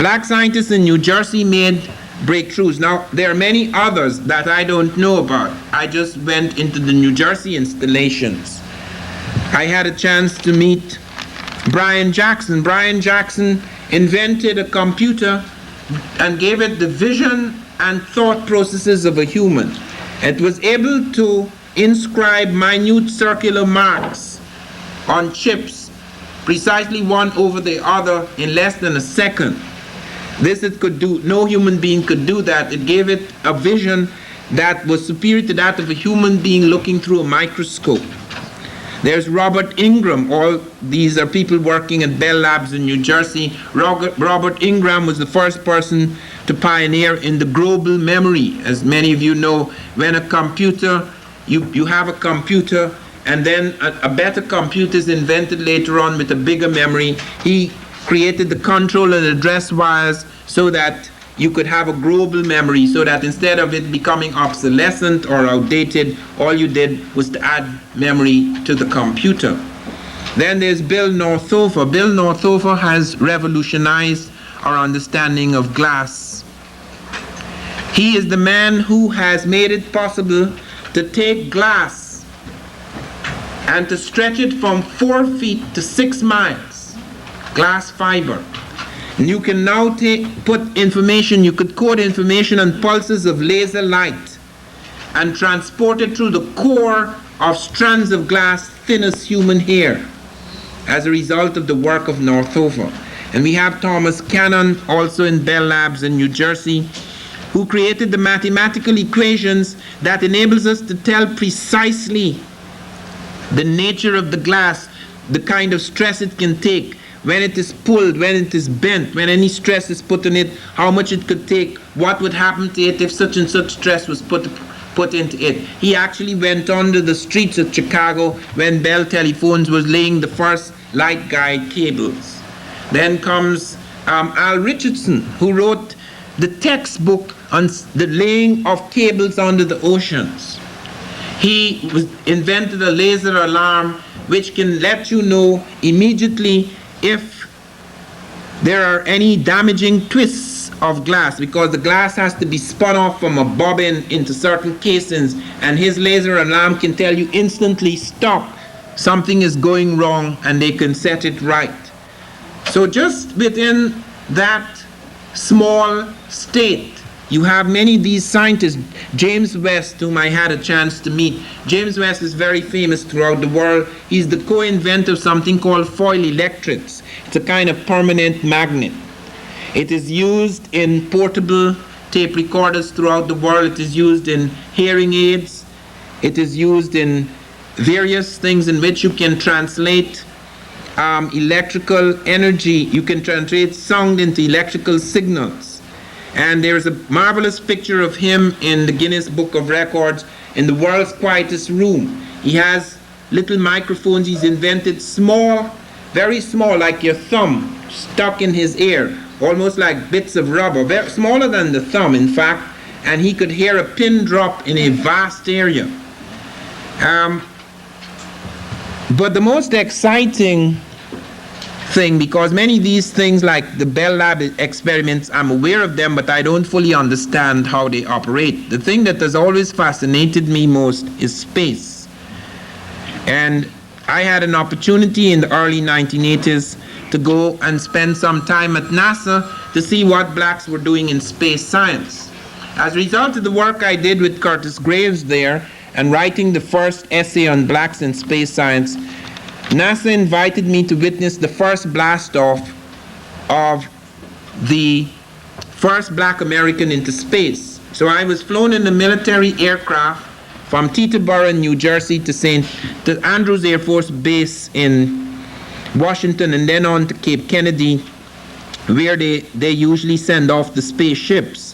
Black scientists in New Jersey made breakthroughs. Now, there are many others that I don't know about. I just went into the New Jersey installations. I had a chance to meet Brian Jackson. Brian Jackson invented a computer and gave it the vision and thought processes of a human. It was able to inscribe minute circular marks on chips, precisely one over the other in less than a second. This it could do. No human being could do that. It gave it a vision that was superior to that of a human being looking through a microscope. There's Robert Ingram. All these are people working at Bell Labs in New Jersey. Robert Ingram was the first person to pioneer in the global memory. As many of you know, when a computer, you have a computer, and then a better computer is invented later on with a bigger memory. He created the control and address wires so that you could have a global memory, so that instead of it becoming obsolescent or outdated, all you did was to add memory to the computer. Then there's Bill Northover. Bill Northover has revolutionized our understanding of glass. He is the man who has made it possible to take glass and to stretch it from 4 feet to 6 miles, glass fiber. And you can now put information, you could code information on pulses of laser light and transport it through the core of strands of glass thin as human hair as a result of the work of Northover. And we have Thomas Cannon, also in Bell Labs in New Jersey, who created the mathematical equations that enables us to tell precisely the nature of the glass, the kind of stress it can take, when it is pulled, when it is bent, when any stress is put on it, how much it could take, what would happen to it if such and such stress was put into it. He actually went onto the streets of Chicago when Bell Telephones was laying the first light guide cables. Then comes Al Richardson, who wrote the textbook on the laying of cables under the oceans. He invented a laser alarm which can let you know immediately if there are any damaging twists of glass, because the glass has to be spun off from a bobbin into certain casings, and his laser alarm can tell you instantly, stop, something is going wrong, and they can set it right. So just within that small state, you have many of these scientists. James West, whom I had a chance to meet. James West is very famous throughout the world. He's the co-inventor of something called foil electrics. It's a kind of permanent magnet. It is used in portable tape recorders throughout the world. It is used in hearing aids. It is used in various things in which you can translate electrical energy. You can translate sound into electrical signals. And there's a marvelous picture of him in the Guinness Book of Records in the world's quietest room. He has little microphones. He's invented small, very small, like your thumb, stuck in his ear, almost like bits of rubber, very smaller than the thumb, in fact, and he could hear a pin drop in a vast area. But the most exciting thing, because many of these things like the Bell Lab experiments, I'm aware of them, but I don't fully understand how they operate. The thing that has always fascinated me most is space. And I had an opportunity in the early 1980s to go and spend some time at NASA to see what blacks were doing in space science. As a result of the work I did with Curtis Graves there and writing the first essay on blacks in space science, NASA invited me to witness the first blast-off of the first black American into space. So I was flown in a military aircraft from Teterboro, New Jersey to Andrews Air Force Base in Washington, and then on to Cape Kennedy, where they usually send off the spaceships.